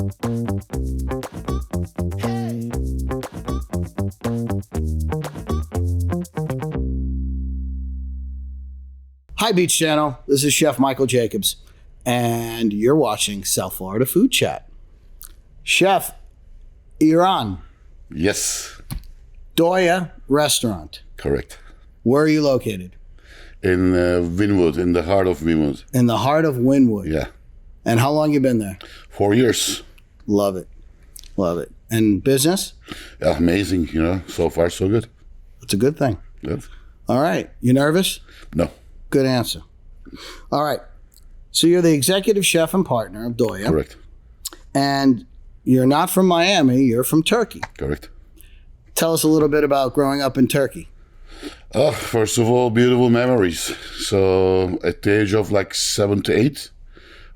Hi, Beach Channel. This is Chef Michael Jacobs, and you're watching South Florida Food Chat. Chef, Erhan. Yes. DOYA restaurant. Correct. Where are you located? In Wynwood, in the heart of Wynwood. In the heart of Wynwood. Yeah. And how long you been there? 4 years. Love it. Love it. And business? Yeah, amazing, so far so good. It's a good thing. Good. All right. You nervous? No. Good answer. All right. So you're the executive chef and partner of DOYA. Correct. And you're not from Miami. You're from Turkey. Correct. Tell us a little bit about growing up in Turkey. First of all, beautiful memories. So at the age of 7 to 8,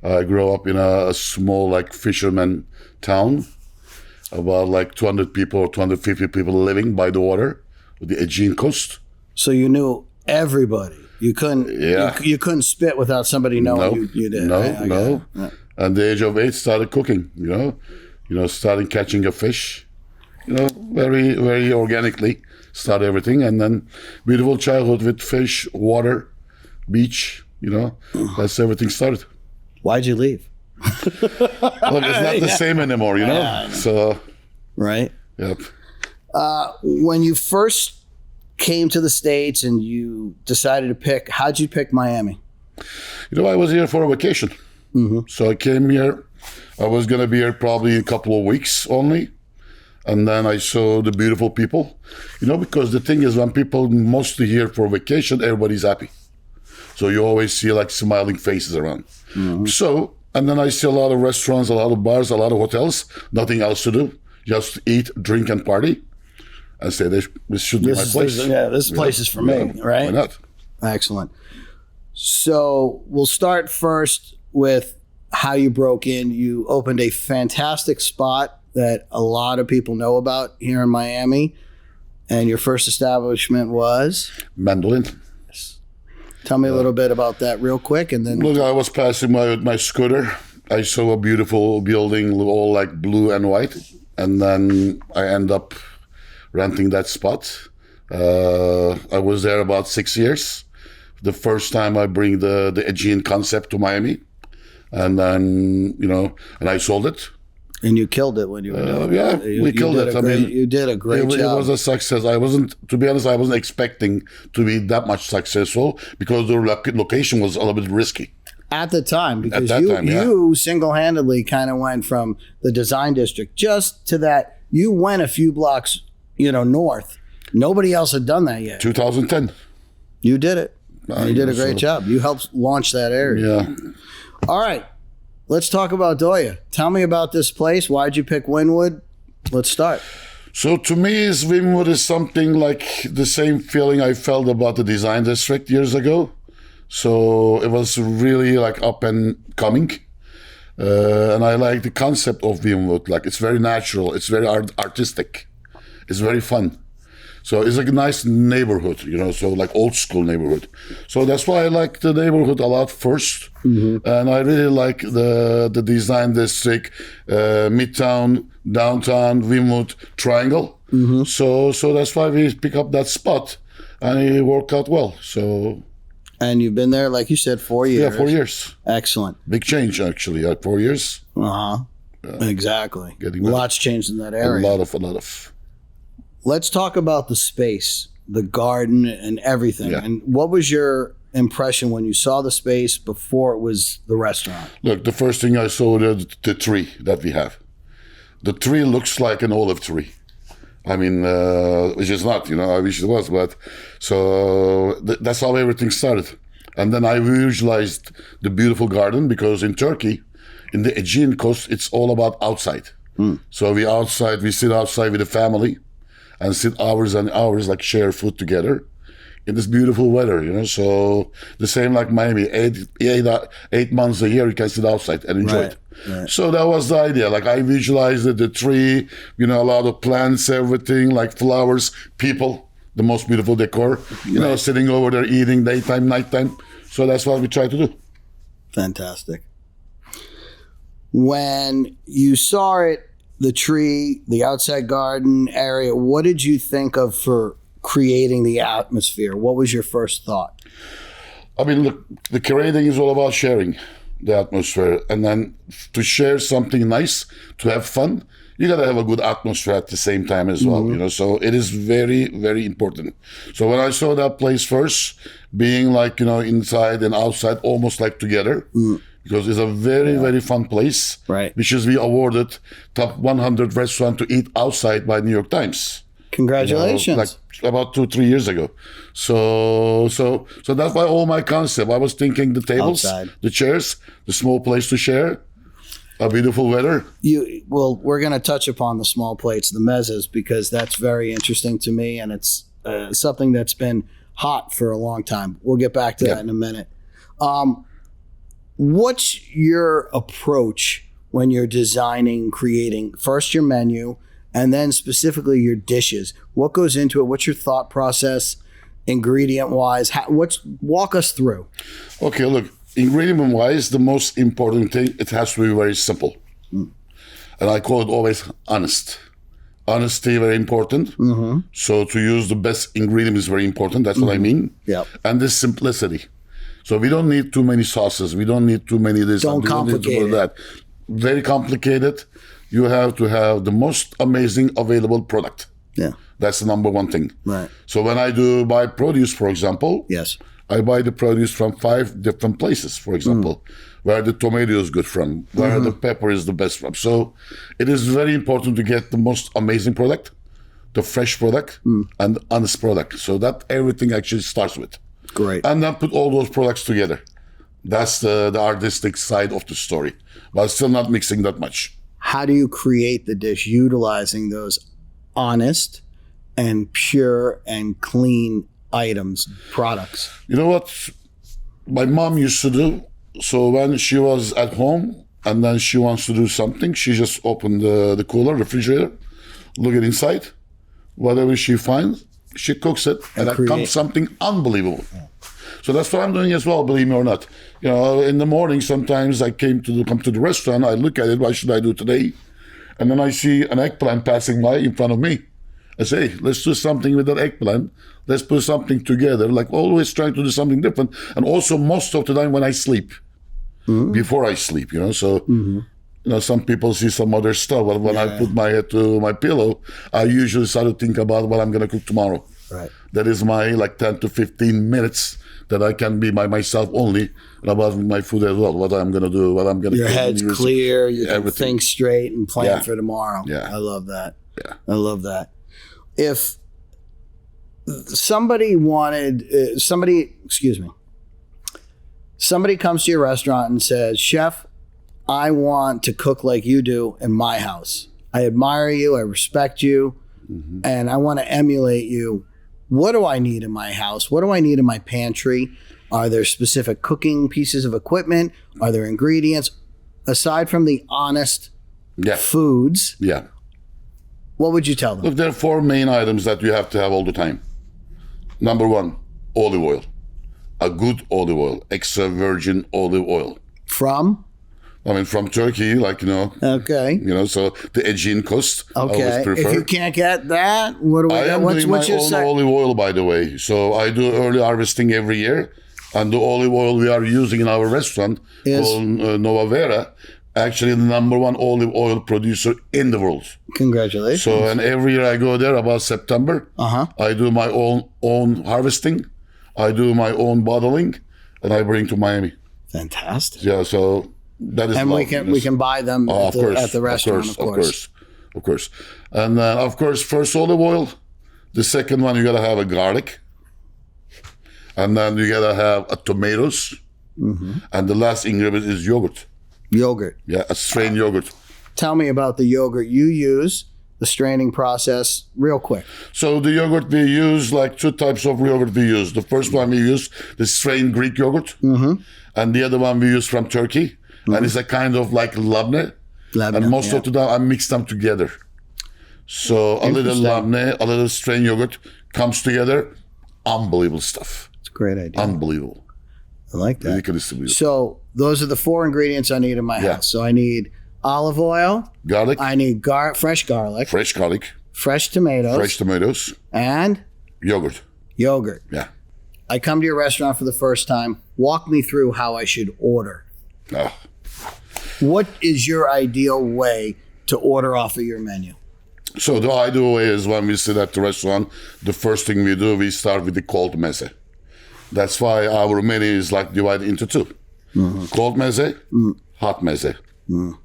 I grew up in a small fisherman town. About 200 people or 250 people living by the water, the Aegean coast. So you knew everybody. You couldn't. Yeah. You couldn't spit without somebody knowing you did. No. Yeah. At the age of 8, started cooking. Starting catching a fish. Very very organically. Start everything, and then beautiful childhood with fish, water, beach. That's everything started. Why'd you leave? Look, it's not the same anymore. So. Right. Yep. When you first came to the States and you decided to pick, how'd you pick Miami? I was here for a vacation. Mm-hmm. So I came here. I was going to be here probably a couple of weeks only. And then I saw the beautiful people. Because the thing is, when people mostly here for vacation, everybody's happy. So you always see smiling faces around. Mm-hmm. So, and then I see a lot of restaurants, a lot of bars, a lot of hotels, nothing else to do. Just eat, drink, and party. I say this should be my place. This place is for me, right? Why not? Excellent. So we'll start first with how you broke in. You opened a fantastic spot that a lot of people know about here in Miami. And your first establishment was? Mandolin. Yes. Tell me a little bit about that real quick. And then look, I was passing with my scooter. I saw a beautiful building, all blue and white. And then I end up renting that spot. I was there about 6 years. The first time I bring the Aegean concept to Miami. And then, and I sold it. And you killed it when you were doing it. Yeah, we killed it. You did a great job. It was a success. To be honest, I wasn't expecting to be that much successful because the location was a little bit risky. At the time, because you single-handedly kind of went from the design district just to that. You went a few blocks, north. Nobody else had done that yet. 2010. You did it. You did a great job. You helped launch that area. Yeah. All right. Let's talk about DOYA. Tell me about this place. Why'd you pick Wynwood? Let's start. So to me, Wynwood is something like the same feeling I felt about the design district years ago. So it was really up and coming. And I like the concept of Wynwood. It's very natural. It's very artistic. It's very fun. So it's a nice neighborhood, so old school neighborhood. So that's why I like the neighborhood a lot first. Mm-hmm. And I really like the design district, Midtown, downtown, Wynwood triangle. Mm-hmm. So that's why we pick up that spot and it worked out well. So. And you've been there, like you said, 4 years. Yeah, 4 years. Excellent. Big change, actually, 4 years. Uh-huh. Exactly. Lots changed in that area. A lot of. Let's talk about the space, the garden, and everything. Yeah. And what was your impression when you saw the space before it was the restaurant? Look, the first thing I saw was the tree that we have. The tree looks like an olive tree. I mean, which is not, I wish it was, but so that's how everything started. And then I visualized the beautiful garden because in Turkey, in the Aegean coast, it's all about outside. So we sit outside with the family and sit hours and hours, share food together in this beautiful weather, So the same like Miami, 8 months a year, you can sit outside and enjoy it. Right. So that was the idea. I visualized the tree, a lot of plants, everything, flowers, people, the most beautiful decor, sitting over there eating daytime, nighttime. So that's what we try to do. Fantastic. When you saw it, the tree, the outside garden area, what did you think of for creating the atmosphere? What was your first thought? I mean, look, the curating is all about sharing the atmosphere. And then to share something nice, to have fun, you got to have a good atmosphere at the same time as well, you know. So it is very, very important. So when I saw that place first, being like, you know, inside and outside, almost like together, because it's a very, very fun place, Right. which is we awarded top 100 restaurant to eat outside by New York Times. Congratulations. You know, like about 2-3 years ago. So that's why all my concept. I was thinking the tables, Outside. the chairs, the small place to share, a beautiful weather. Well, we're going to touch upon the small plates, the mezzas, because that's very interesting to me, and it's something that's been hot for a long time. We'll get back to that in a minute. What's your approach when you're designing, creating first your menu, and then specifically your dishes? What goes into it? What's your thought process, ingredient-wise? Walk us through. Okay, look, ingredient-wise, the most important thing, it has to be very simple. And I call it always honest. Honesty, very important. So to use the best ingredient is very important. That's what I mean. Yep. And this simplicity. So we don't need too many sauces. We don't need too many this. Don't we don't need complicate to do that. Very complicated. You have to have the most amazing available product. Yeah. That's the number one thing. Right. So when I do buy produce, for example, Yes. I buy the produce from 5 different places, for example, where the tomato is good from, where the pepper is the best from. So it is very important to get the most amazing product, the fresh product, and the honest product. So that everything actually starts with. Great. And then put all those products together. That's the artistic side of the story, but still not mixing that much. How do you create the dish utilizing those honest and pure and clean items, products? You know what my mom used to do? So when she was at home and then she wants to do something, she just opened the cooler, refrigerator, look at inside, whatever she finds, she cooks it, and that comes something unbelievable. So that's what I'm doing as well, believe me or not. You know, in the morning, sometimes I come to the restaurant, I look at it, what should I do today? And then I see an eggplant passing by in front of me. I say, hey, let's do something with that eggplant. Let's put something together, like always trying to do something different. And also most of the time when I sleep, before I sleep, you know. So, you know, some people see some other stuff. But when I put my head to my pillow, I usually start to think about what I'm going to cook tomorrow. Right. That is my like 10 to 15 minutes that I can be by myself only about my food as well, what I'm going to do, what I'm going to Your head's clear, you can everything. think straight and plan for tomorrow. Yeah. I love that. Yeah. I love that. If somebody wanted, somebody comes to your restaurant and says, Chef, I want to cook like you do in my house. I admire you, I respect you, and I want to emulate you. What do I need in my house? What do I need in my pantry? Are there specific cooking pieces of equipment? Are there ingredients? Aside from the honest foods, what would you tell them? Look, there are 4 main items that you have to have all the time. Number 1, olive oil. A good olive oil, extra virgin olive oil. From? I mean, from Turkey, like, you know. Okay. You know, so the Aegean coast. Okay. I always prefer. If you can't get that, what do we I am doing my own olive oil, by the way. So I do early harvesting every year. And the olive oil we are using in our restaurant called Nova Vera, actually the number 1 olive oil producer in the world. Congratulations. So, and every year I go there about September. I do my own harvesting. I do my own bottling, and I bring to Miami. Fantastic. Yeah, so that is. And we can buy them at the restaurant, of course. And of course, first olive oil. The second one, you gotta have a garlic, and then you gotta have a tomatoes, and the last ingredient is yogurt. Yogurt. Yeah, a strained yogurt. Tell me about the yogurt you use, the straining process, real quick. So the yogurt we use, like 2 types of yogurt we use. The first one we use, the strained Greek yogurt, and the other one we use from Turkey, and it's a kind of like labne. And most of the time I mix them together. So a little labne, a little strained yogurt comes together. Unbelievable stuff. It's a great idea. Unbelievable. I like that. Ridiculously beautiful. So those are the 4 ingredients I need in my house. So I need olive oil. garlic, I need fresh garlic. fresh garlic, Fresh tomatoes. fresh tomatoes, And yogurt. yogurt. Yeah. I come to your restaurant for the first time. Walk me through how I should order. Ah. What is your ideal way to order off of your menu? So the ideal way is when we sit at the restaurant, the first thing we do, we start with the cold meze. That's why our menu is like divided into two. Cold meze, hot meze.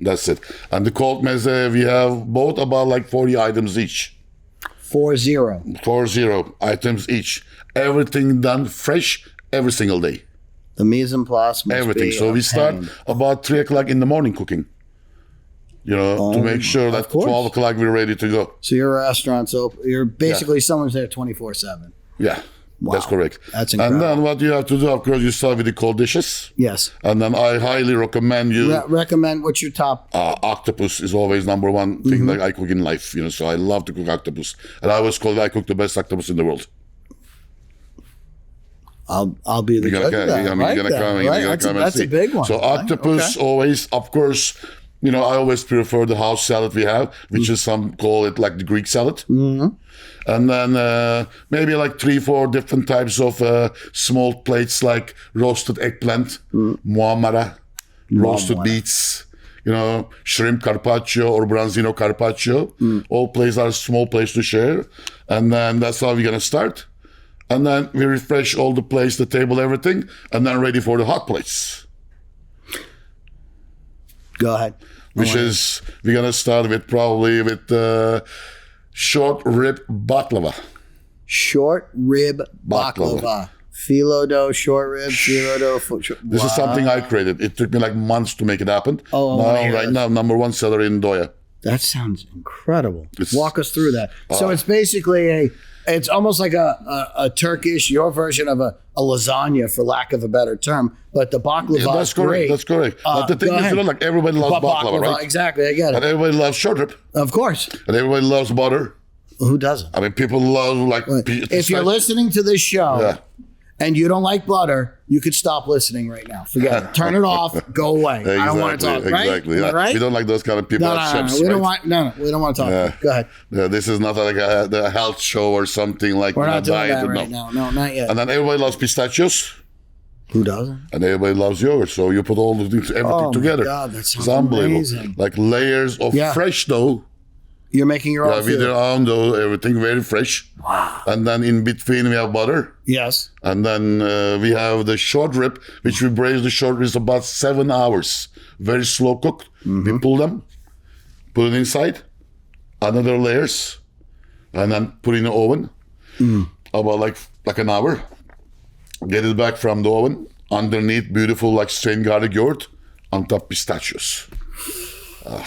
That's it. And the cold meze, we have both about like 40 items each. 40. 40 items each. Everything done fresh every single day. The mise en place must Everything. be So a we start pain. about 3 o'clock in the morning cooking. To make sure that course. 12 o'clock we're ready to go. So your restaurant's open. You're basically someone's there 24/7. Yeah, that's correct. That's And incredible. then what you have to do, of course, you start with the cold dishes. Yes. And then I highly recommend you. Recommend what's your top? Octopus is always number one thing that I cook in life. So I love to cook octopus, and I always call it I cook the best octopus in the world. I'll be the You're judge gonna of that. come. You're gonna come. You're gonna come and That's see. a big one. So octopus always, of course. I always prefer the house salad we have, which is some call it like the Greek salad. And then maybe like 3-4 different types of small plates like roasted eggplant, muammara, roasted beets, shrimp carpaccio or branzino carpaccio. All plates are small plates to share. And then that's how we're going to start. And then we refresh all the plates, the table, everything, and then ready for the hot plates. Go ahead. Which is, we're going to start with probably with short rib baklava. Short rib baklava. Phyllo dough, short rib, phyllo dough. This is something I created. It took me like months to make it happen. Right now, number one seller in DOYA. That sounds incredible. Walk us through that. So it's basically it's almost like a Turkish, your version of a lasagna, for lack of a better term. But the baklava That's is correct. great. That's correct. But the thing is, like everybody loves baklava, right? Exactly, I get it. And everybody loves short rib. Of course. And everybody loves butter. Who doesn't? I mean, people love like. If you're listening to this show and you don't like butter, you could stop listening right now. Forget it. Turn it off. Go away. Exactly, I don't want to talk. Right? Exactly. Yeah. Right? We don't like those kind of people. No, as chefs, we right? don't want. No, we don't want to talk. Yeah. Go ahead. Yeah, this is not like a health show or something like. We're not doing diet, that right now. No, not yet. And then everybody loves pistachios. Who doesn't? And everybody loves yogurt. So you put all the things, everything together. God, that sounds it's unbelievable. amazing. Like layers of fresh dough. You're making your own with food. your own dough, everything very fresh. Wow. And then in between we have butter. Yes. And then we have the short rib, which we braise the short ribs about 7 hours. Very slow cooked. We pull them, put it inside, another layers, and then put in the oven. About like an hour. Get it back from the oven. Underneath, beautiful like strained garlic yogurt. On top, pistachios.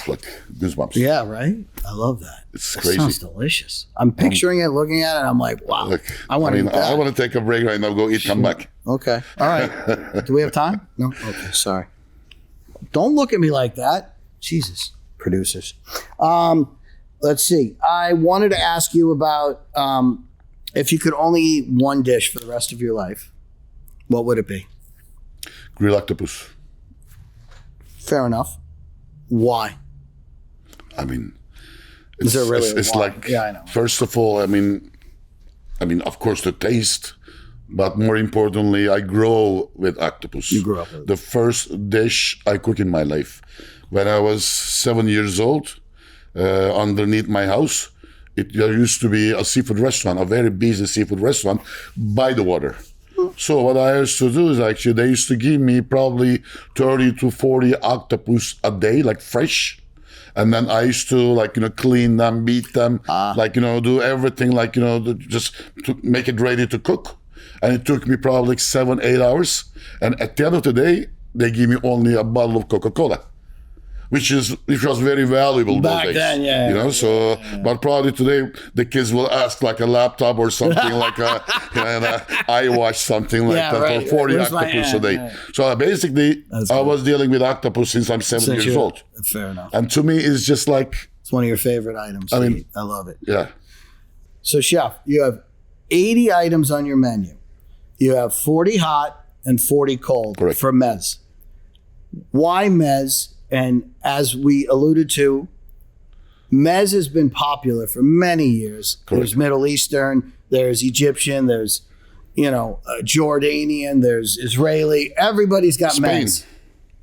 Like goosebumps. Yeah, right? I love that. It's That crazy. sounds delicious. I'm picturing it, looking at it, and I'm like, wow. Look, I want to eat that. I want to take a break right now, go eat, come back. Okay. All right. Do we have time? No? Okay, sorry. Don't look at me like that. Jesus. Producers. Let's see. I wanted to ask you about if you could only eat one dish for the rest of your life, what would it be? Grilled octopus. Fair enough. Why? I mean, Is there really it's why? like, Yeah, I know. first of all, I mean, of course, the taste, but more importantly, I grow with octopus. You grew up with it. The first dish I cook in my life. When I was 7 years old, underneath my house, there used to be a seafood restaurant, a very busy seafood restaurant by the water. So what I used to do is actually they used to give me probably 30 to 40 octopus a day, like fresh. And then I used to clean them, beat them, do everything just to make it ready to cook. And it took me probably 7-8 hours. And at the end of the day, they give me only a bottle of Coca-Cola. Which was very valuable Back those days. then, yeah. But probably today the kids will ask like a laptop or something like an iWatch, something like that, right. for 40 Where's my octopus a hand? day. Right. So basically, I was dealing with octopus since I'm 7 years old. Fair enough. And to me, it's just like, It's one of your favorite items. I mean, I love it. yeah. So, Chef, you have 80 items on your menu. You have 40 hot and 40 cold Correct. for mez. Why mez? And as we alluded to, mez has been popular for many years. Correct. There's Middle Eastern, there's Egyptian, there's Jordanian, there's Israeli. Everybody's got Spain. mez.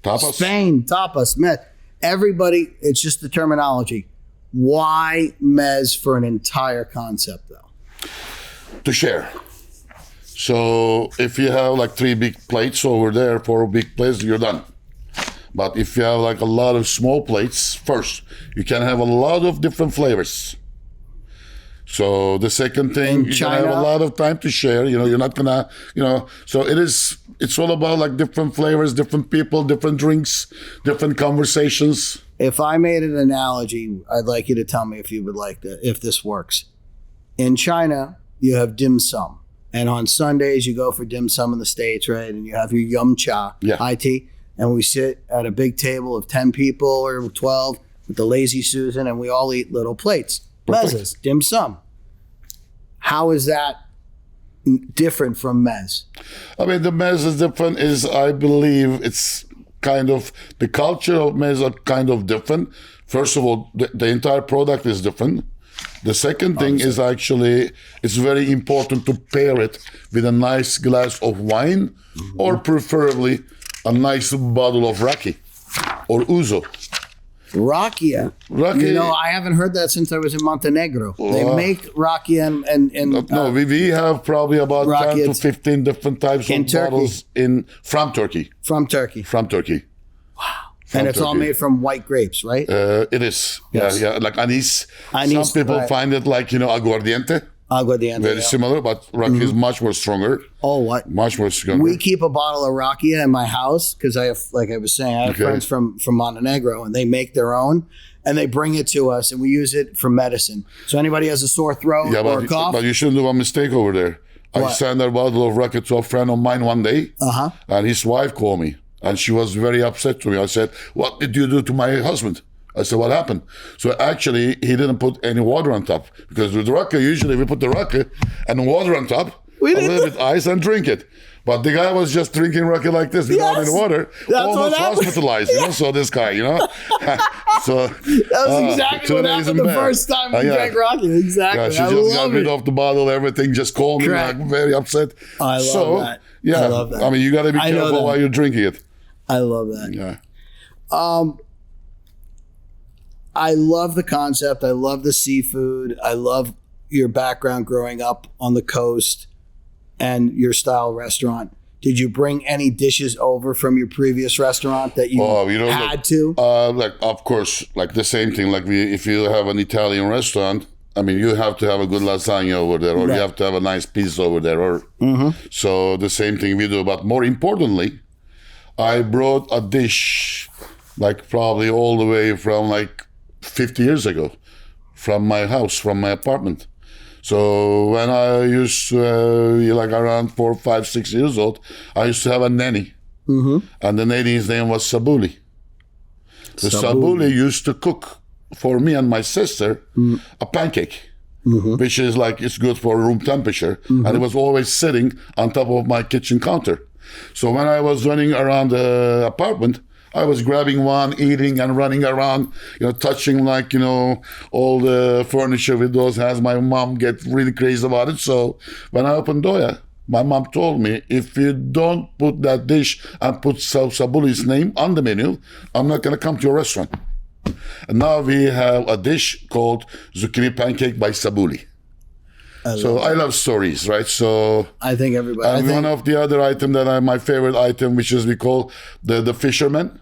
Tapas. Spain, tapas, mez. Everybody, it's just the terminology. Why mez for an entire concept, though? To share. So if you have like 3 big plates over there, 4 big plates, you're done. But if you have like a lot of small plates, first, you can have a lot of different flavors. So the second thing, you can have a lot of time to share. You're not gonna, so it's all about like different flavors, different people, different drinks, different conversations. If I made an analogy, I'd like you to tell me if you would like to, if this works. In China, you have dim sum. And on Sundays, you go for dim sum in the States, right? And you have your yum cha, high tea. And we sit at a big table of 10 people or 12 with the lazy Susan, and we all eat little plates. Mezes, dim sum. How is that different from mez? I mean, the mez is different I believe it's kind of, the culture of mez are kind of different. First of all, the entire product is different. The second thing is actually, it's very important to pair it with a nice glass of wine, or preferably a nice bottle of raki or ouzo. Rakia. I haven't heard that since I was in Montenegro. They make rakia and no, we have probably about 10 to 15 different types of bottles from Turkey. From Turkey. Wow. And it's all made from white grapes, right? It is. Yes. Yeah, like anise. Some people find it like, aguardiente. Very similar, but raki is much more stronger. Oh, what? Much more stronger. We keep a bottle of rakia in my house because I have, like I was saying, I have friends from Montenegro, and they make their own, and they bring it to us, and we use it for medicine. So anybody has a sore throat or a cough. But you shouldn't do one mistake over there. I sent a bottle of raki to a friend of mine one day, and his wife called me, and she was very upset to me. I said, "What did you do to my husband?" I said, "What happened?" So actually, he didn't put any water on top, because with raki, usually we put the raki and water on top, a little bit ice, and drink it. But the guy was just drinking raki like this without any water, almost hospitalized. So this guy, so that was exactly what happened the first time we drank raki. Exactly. Yeah, she just got rid of the bottle, everything. Just called me, like, very upset. I love that. Yeah, I love that. I mean, you got to be careful while you're drinking it. I love that. Yeah. I love the concept. I love the seafood. I love your background growing up on the coast and your style restaurant. Did you bring any dishes over from your previous restaurant that you had to? Like, of course, like the same thing. Like if you have an Italian restaurant, I mean, you have to have a good lasagna over there, or you have to have a nice pizza over there. Or so the same thing we do. But more importantly, I brought a dish, like probably all the way from like 50 years ago, from my house, from my apartment. So when I used to be like around 4, 5, 6 years old, I used to have a nanny. And the nanny's name was Sabuli. The Sabuli used to cook for me and my sister a pancake, which is like, it's good for room temperature. And it was always sitting on top of my kitchen counter. So when I was running around the apartment, I was grabbing one, eating and running around, touching like, all the furniture with those hands. My mom get really crazy about it. So when I opened DOYA, my mom told me, if you don't put that dish and put Sabuli's name on the menu, I'm not going to come to your restaurant. And now we have a dish called zucchini pancake by Sabuli. I love stories, right? So I think everybody. And one of the other item that my favorite item, which is we call the fisherman,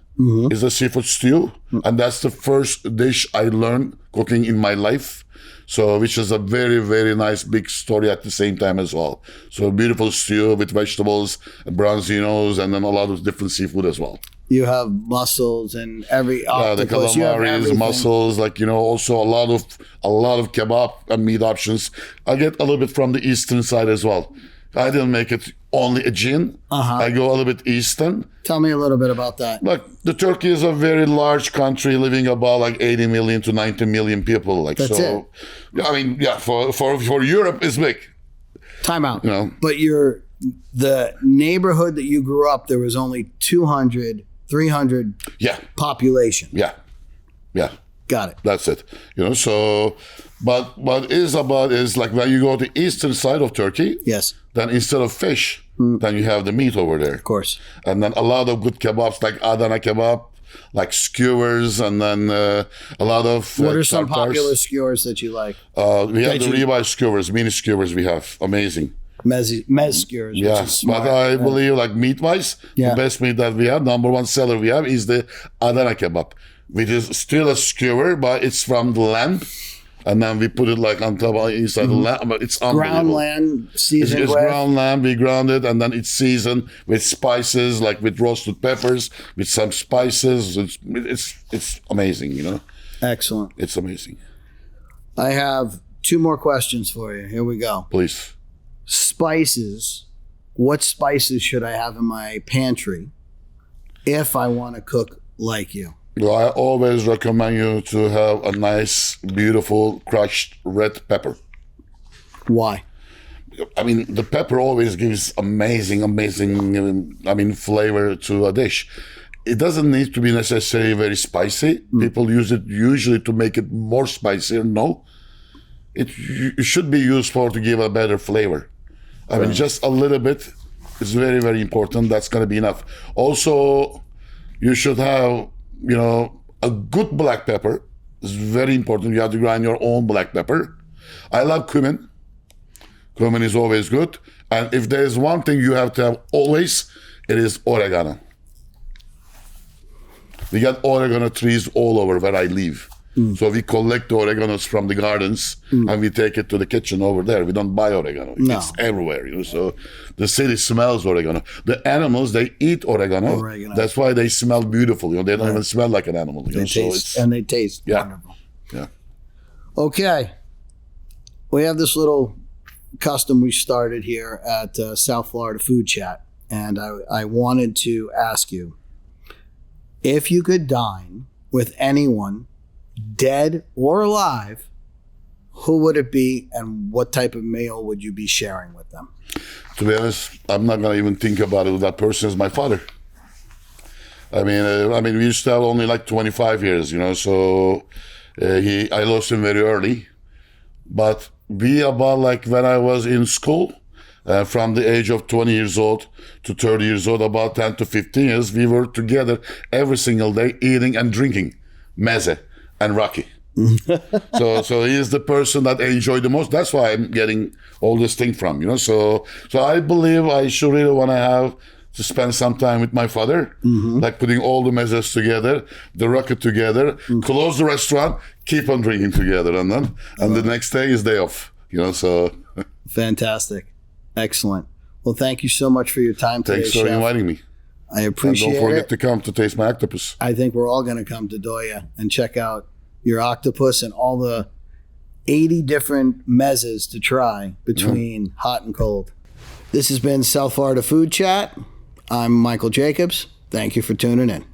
is a seafood stew, and that's the first dish I learned cooking in my life. So, which is a very, very nice big story at the same time as well. So, beautiful stew with vegetables, branzinos, and then a lot of different seafood as well. You have mussels and every octopus. The calamaris, mussels, like also a lot of kebab and meat options. I get a little bit from the eastern side as well. I didn't make it only Aegean. I go a little bit eastern. Tell me a little bit about that. Like, the Turkey is a very large country, living about like 80 million to 90 million people. Like, that's it. I mean, for Europe, it's big. Time out. But the neighborhood that you grew up, there was only 200 300 Yeah, population. yeah, yeah. Got it. That's it. So, but what is about is like when you go to eastern side of Turkey, Yes, then instead of fish, then you have the meat over there. of course. And then a lot of good kebabs like Adana kebab, like skewers, and then a lot of What are some tartars. popular skewers that you like? We have the you- ribeye skewers, mini skewers we have. Amazing. Mez skewers, which Yeah, is smart. but I believe like meat-wise, Yeah. the best meat that we have, number one seller we have is the Adana kebab, which is still a skewer, but it's from the lamb. And then we put it like on top of inside the lamb. But it's Ground unbelievable. lamb seasoned It's with. ground lamb. We ground it, and then it's seasoned with spices, like with roasted peppers, with some spices. It's amazing. Excellent. It's amazing. I have 2 more questions for you. Here we go. Please. Spices. What spices should I have in my pantry if I want to cook like you? Well, I always recommend you to have a nice, beautiful crushed red pepper. Why? I mean, the pepper always gives amazing, flavor to a dish. It doesn't need to be necessarily very spicy. People use it usually to make it more spicier. No, it should be used to give a better flavor. I mean, just a little bit is very, very important. That's going to be enough. Also, you should have, a good black pepper. It's very important. You have to grind your own black pepper. I love cumin. Cumin is always good. And if there is one thing you have to have always, it is oregano. We got oregano trees all over where I live. So we collect the oreganos from the gardens and we take it to the kitchen over there. We don't buy oregano. No. It's everywhere. So the city smells oregano. The animals, they eat oregano. That's why they smell beautiful. They don't even smell like an animal. They taste wonderful. Yeah. Okay. We have this little custom we started here at South Florida Food Chat. And I wanted to ask you, if you could dine with anyone, dead or alive, who would it be and what type of meal would you be sharing with them? To be honest, I'm not going to even think about it. That person is my father. I mean, we used to have only like 25 years, so I lost him very early. But about like when I was in school, from the age of 20 years old to 30 years old, about 10 to 15 years, we were together every single day eating and drinking meze and Rocky. so he is the person that I enjoy the most. That's why I'm getting all this thing from, So I believe I should really want to spend some time with my father, like putting all the mezes together, the Rocky together, close the restaurant, keep on drinking together, and the next day is day off, So fantastic. Excellent. Well, thank you so much for your time today, thanks for Chef. inviting me. I appreciate it. And don't forget to come to taste my octopus. I think we're all going to come to DOYA and check out your octopus and all the 80 different mezes to try between hot and cold. This has been South Florida Food Chat. I'm Michael Jacobs. Thank you for tuning in.